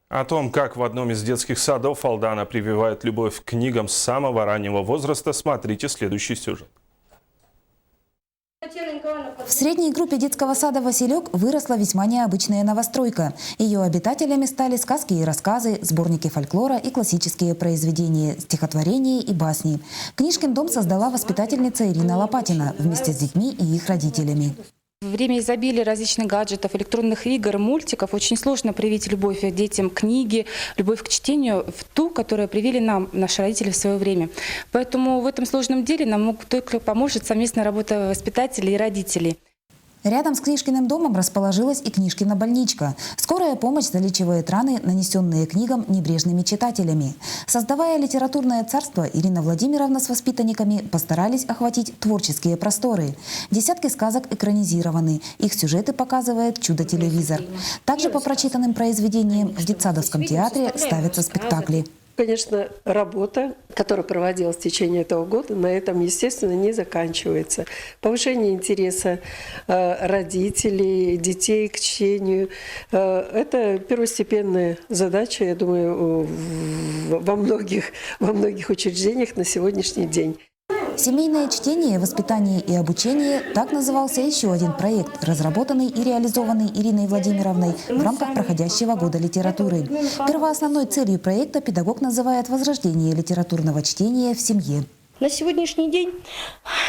О том, как в одном из детских садов Алдана прививает любовь к книгам с самого раннего возраста, смотрите следующий сюжет. В средней группе детского сада «Василек» выросла весьма необычная новостройка. Ее обитателями стали сказки и рассказы, сборники фольклора и классические произведения, стихотворения и басни. Книжкин дом создала воспитательница Ирина Лопатина вместе с детьми и их родителями. В время изобилия различных гаджетов, электронных игр, мультиков очень сложно привить любовь к детям, книге, любовь к чтению в ту, которую привили нам, наши родители, в свое время. Поэтому в этом сложном деле нам только поможет совместная работа воспитателей и родителей. Рядом с Книжкиным домом расположилась и Книжкина больничка. Скорая помощь залечивает раны, нанесенные книгам небрежными читателями. Создавая литературное царство, Ирина Владимировна с воспитанниками постарались охватить творческие просторы. Десятки сказок экранизированы. Их сюжеты показывает «Чудо-телевизор». Также по прочитанным произведениям в детсадовском театре ставятся спектакли. Конечно, работа, которая проводилась в течение этого года, на этом, естественно, не заканчивается. Повышение интереса родителей, детей к чтению – это первостепенная задача, я думаю, во многих учреждениях на сегодняшний день. «Семейное чтение, воспитание и обучение» – так назывался еще один проект, разработанный и реализованный Ириной Владимировной в рамках проходящего года литературы. Первоосновной целью проекта педагог называет возрождение литературного чтения в семье. На сегодняшний день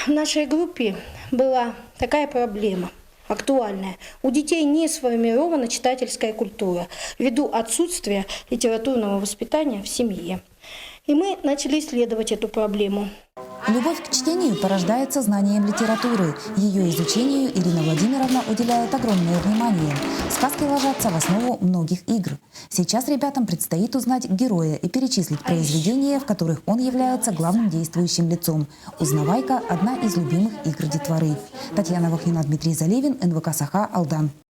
в нашей группе была такая проблема актуальная. У детей не сформирована читательская культура ввиду отсутствия литературного воспитания в семье. И мы начали исследовать эту проблему. Любовь к чтению порождается знанием литературы. Ее изучению Ирина Владимировна уделяет огромное внимание. Сказки ложатся в основу многих игр. Сейчас ребятам предстоит узнать героя и перечислить произведения, в которых он является главным действующим лицом. «Узнавайка» – одна из любимых игр детворы. Татьяна Вахнина, Дмитрий Заливин, НВК «Саха», Алдан.